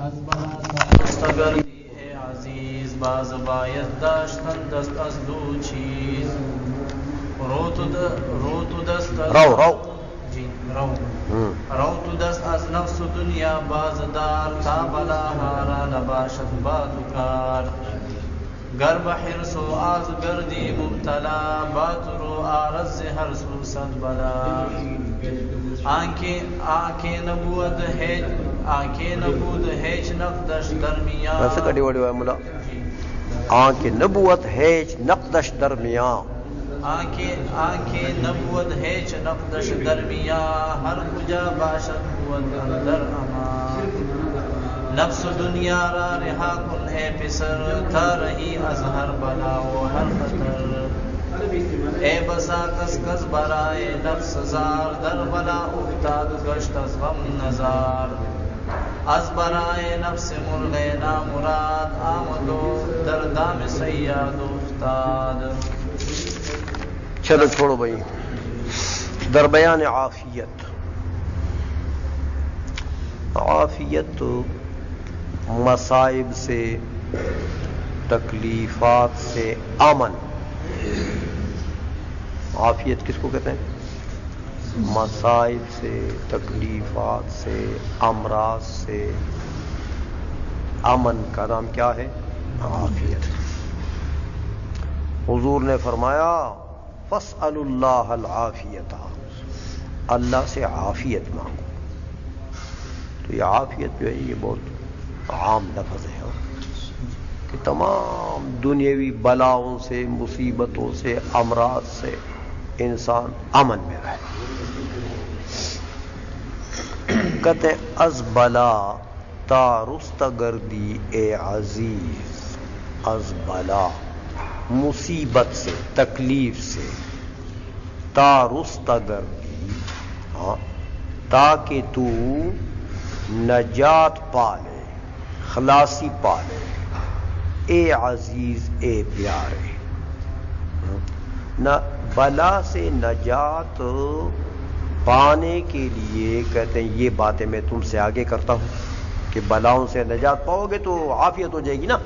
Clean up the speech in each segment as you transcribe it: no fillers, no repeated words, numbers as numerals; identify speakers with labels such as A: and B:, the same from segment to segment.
A: از بلا ترستگردی ای عزیز باز باید داشتن دست از دو چیز رو تو دست رو تو دست از نفس و دنیا بازدار تا بلا هارا نباشد باد و کار گر بحرس و آز گردی مبتلا بات رو آرز ہر سو صد بلا آنکھیں نبود ہیچ نقدش درمیان
B: ایسے کٹی وڑی ہوئے ملا آنکھیں نبوت ہیچ نقدش درمیان
A: آنکھیں نبوت ہیچ نقدش درمیان ہر کجا باشد بود اندر امان نفس دنیا را رہا کن اے پسر تا رہی از ہر بلا و ہر خطر اے بسا کس برائے نفس زار در بلا افتاد گشت از غم نزار از برائے نفس مرغے نامراد آمد و در دام سیاد افتاد.
B: چلو چھوڑو بھائی. در بیان عافیت مصائب سے تکلیفات سے امن. عافیت کس کو کہتے ہیں؟ مصائب سے تکلیفات سے امراض سے امن کا نام کیا ہے؟ عافیت. حضور نے فرمایا فاسألوا اللہ العافیت، اللہ سے عافیت مانگو. تو یہ عافیت جو ہے یہ بہت عام لفظ ہے کہ تمام دنیاوی بلاؤں سے مصیبتوں سے امراض سے انسان امن میں رہے. کہتے ہیں از بلا تا رستگردی اے عزیز، از بلا مصیبت سے تکلیف سے، تا رستگردی تاکہ تو نجات پالے، خلاصی پالے، اے عزیز اے پیارے. نہ بلا سے نجات پانے کے لیے کہتے ہیں یہ باتیں میں تم سے آگے کرتا ہوں کہ بلاؤں سے نجات پاؤ گے تو عافیت ہو جائے گی نا.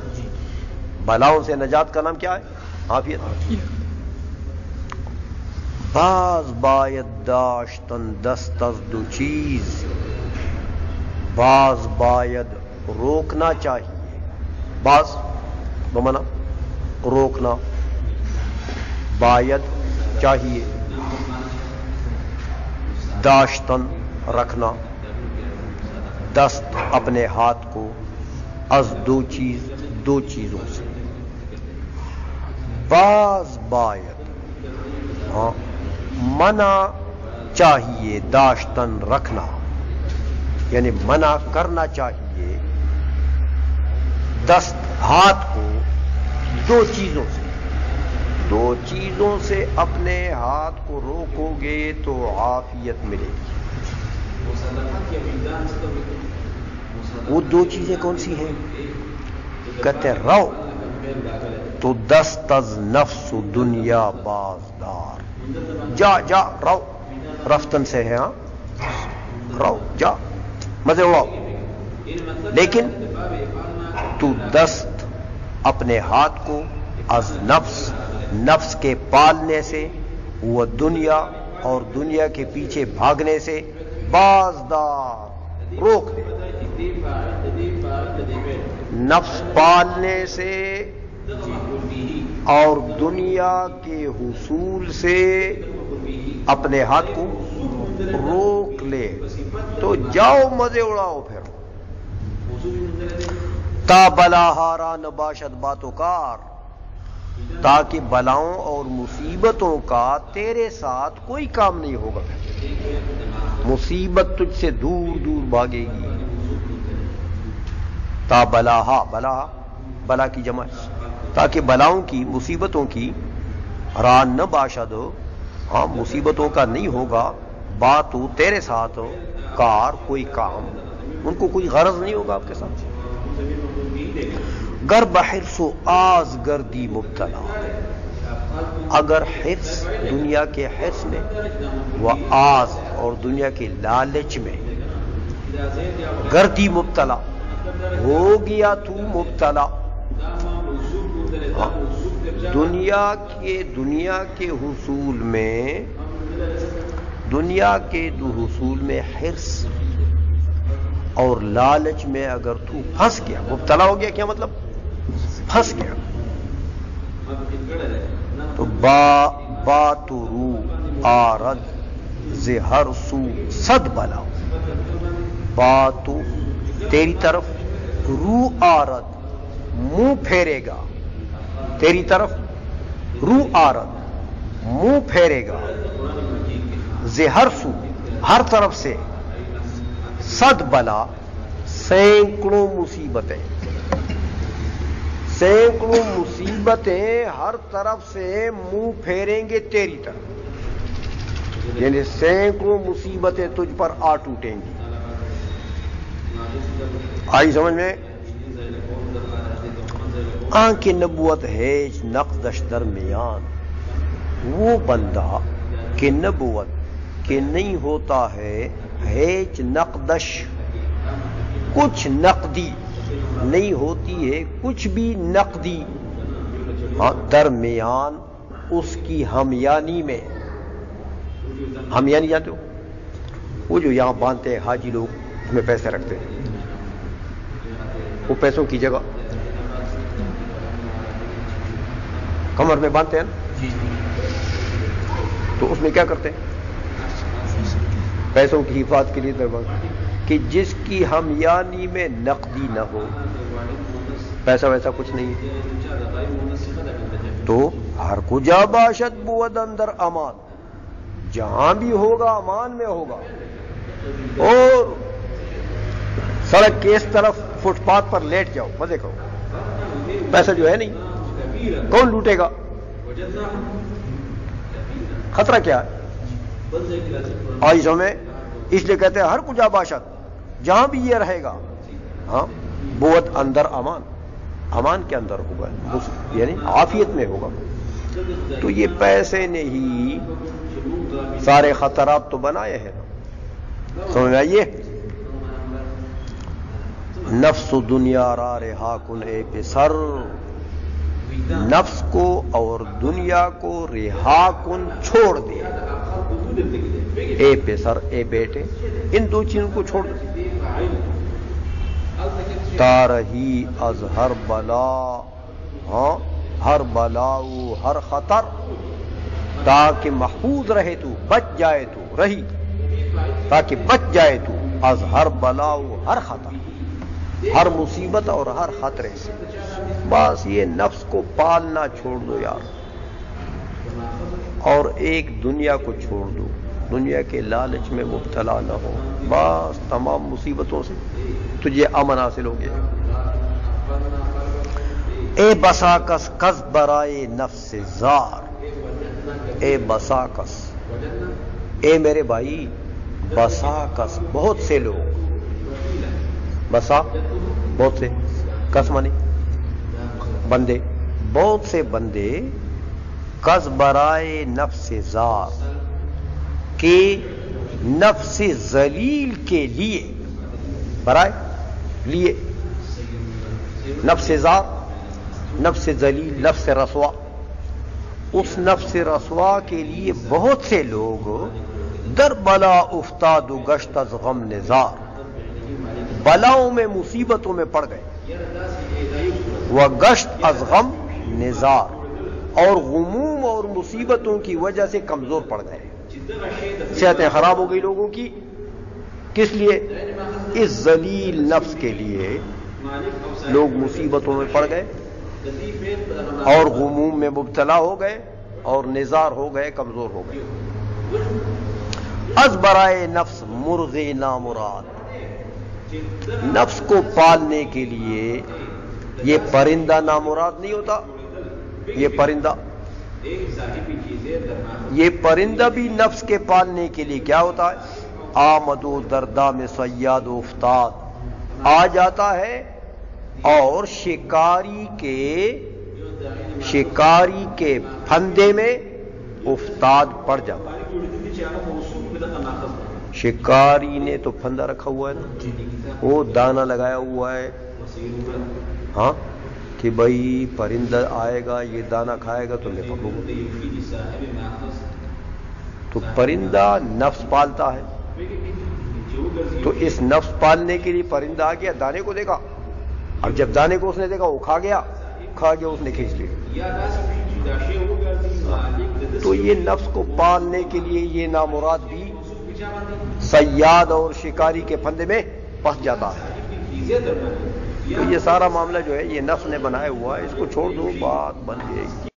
B: بلاؤں سے نجات کا نام کیا ہے؟ عافیت. باز باید داشتن دست از دو چیز، باز باید روکنا چاہیے. باز بمانا روکنا، باید چاہیے، داشتن رکھنا، دست اپنے ہاتھ کو، از دو چیز دو چیزوں سے. باز باید منع چاہیے، داشتن رکھنا یعنی منع کرنا چاہیے دست ہاتھ کو دو چیزوں سے. دو چیزوں سے اپنے ہاتھ کو روکو گے تو عافیت ملے گی. وہ دو چیزیں کون سی ہیں؟ کہتے ہیں رو تو دست از نفس و دنیا بازدار. جا جا رو، رفتن سے ہے. ہاں رو جا مزے اڑاؤ، لیکن تو دست اپنے ہاتھ کو از نفس کے پالنے سے، وہ دنیا اور دنیا کے پیچھے بھاگنے سے، بازدار روک دے. نفس پالنے سے اور دنیا کے حصول سے اپنے ہاتھ کو روک لے تو جاؤ مزے اڑاؤ. پھر تا بلا ہارا نباشد باتو کار، تاکہ بلاؤں اور مصیبتوں کا تیرے ساتھ کوئی کام نہیں ہوگا. مصیبت تجھ سے دور دور بھاگے گی. تا بلا بلا کی جمع، تاکہ بلاؤں کی مصیبتوں کی ران نہ باشد، ہاں مصیبتوں کا نہیں ہوگا بات ہو تیرے ساتھ کار، کوئی کام ان کو کوئی غرض نہیں ہوگا آپ کے ساتھ. گر بحرص و آز گردی مبتلا، اگر حرص دنیا کے حرص میں و آز اور دنیا کے لالچ میں گردی مبتلا ہو گیا تو مبتلا. دنیا کے حصول میں حرص اور لالچ میں اگر تو پھنس گیا، مبتلا ہو گیا، کیا مطلب؟ پھنس گیا. تو با تو رو آرد ز ہر سو صد بلا. با تو تیری طرف، رو آرد منہ پھیرے گا، تیری طرف رو آرد منہ پھیرے گا، ز ہر سو ہر طرف سے، صد بلا سینکڑوں مصیبتیں، سینکڑوں مصیبتیں ہر طرف سے منہ پھیریں گے تیری طرف، یعنی سینکڑوں مصیبتیں تجھ پر آ ٹوٹیں گی. آئی سمجھ میں؟ آنکھ نبوت ہے نقدش درمیان، وہ بندہ کہ نبوت کہ نہیں ہوتا ہے ہیچ نقدش، کچھ نقدی نہیں ہوتی ہے، کچھ بھی نقدی درمیان اس کی ہمیانی میں. ہمیانی جانتے ہو؟ وہ جو یہاں باندھتے ہیں حاجی لوگ، اس میں پیسے رکھتے ہیں، وہ پیسوں کی جگہ کمر میں باندھتے ہیں نا، تو اس میں کیا کرتے ہیں؟ پیسوں کی حفاظت کے لیے دربار، کہ جس کی ہمیانی میں نقدی نہ ہو، پیسہ ویسا کچھ نہیں، تو ہر کجا باشد بود اندر امان، جہاں بھی ہوگا امان میں ہوگا. اور سڑک کے اس طرف فٹ پاتھ پر لیٹ جاؤ، مزے کرو، پیسہ جو ہے نہیں، کون لوٹے گا؟ خطرہ کیا ہے؟ آئیزوں میں اس لیے کہتے ہیں ہر کجا باشد، جہاں بھی یہ رہے گا، ہاں بود اندر امان، امان کے اندر ہوگا، یعنی عافیت میں ہوگا. تو یہ پیسے نے ہی سارے خطرات تو بنائے ہیں. سمجھ آئیے؟ نفس دنیا را رہا کن اے پسر، نفس کو اور دنیا کو رہا کن، چھوڑ دے، اے پسر اے بیٹے، ان دو چیزوں کو چھوڑ دے. تارہی از ہر بلا، ہاں ہر بلاؤ ہر خطر، تاکہ محفوظ رہے تو، بچ جائے تو، رہی تاکہ بچ جائے تو، از ہر بلاؤ ہر خطر، ہر مصیبت اور ہر خطرے سے. بس یہ نفس کو پالنا چھوڑ دو یار، اور ایک دنیا کو چھوڑ دو، دنیا کے لالچ میں مبتلا نہ ہو، بس تمام مصیبتوں سے تجھے امن حاصل ہو گیا. اے بساکس کس برائے نفس زار، اے بساکس، اے میرے بھائی، بساکس بہت سے لوگ، بسا بہت سے، کس مانی بندے، بہت سے بندے، کس برائے نفس زار، کہ نفس ذلیل کے لیے، برائے لیے، نفس زار، نفس ذلیل، نفس رسوا، اس نفس رسوا کے لیے بہت سے لوگ در بلا افتاد و گشت از غم نزار، بلاؤں میں مصیبتوں میں پڑ گئے، و گشت از غم نزار، اور غموم اور مصیبتوں کی وجہ سے کمزور پڑ گئے، صحتیں خراب ہو گئی لوگوں کی. کس لیے؟ اس ذلیل نفس کے لیے لوگ مصیبتوں میں پڑ گئے اور غموم میں مبتلا ہو گئے اور نزار ہو گئے، کمزور ہو گئے. از برائے نفس مرغ نامراد، نفس کو پالنے کے لیے یہ پرندہ نامراد نہیں ہوتا، یہ پرندہ، یہ پرندہ بھی نفس کے پالنے کے لیے کیا ہوتا ہے؟ آمد و دردا میں صیاد و افتاد، آ جاتا ہے اور شکاری کے پھندے میں افتاد پڑ جاتا ہے. شکاری نے تو پھندا رکھا ہوا ہے نا، وہ دانا لگایا ہوا ہے، ہاں، کہ بھائی پرندہ آئے گا یہ دانا کھائے گا تو میں پکڑوں گا. تو پرندہ نفس پالتا ہے، تو اس نفس پالنے کے لیے پرندہ آ گیا، دانے کو دیکھا، اب جب دانے کو اس نے دیکھا وہ کھا گیا اس نے کھینچ لیا. تو یہ نفس کو پالنے کے لیے یہ نامراد بھی صیاد اور شکاری کے پھندے میں پھنس جاتا ہے. تو یہ سارا معاملہ جو ہے یہ نفس نے بنایا ہوا ہے، اس کو چھوڑ دو، بات بن جائے گی.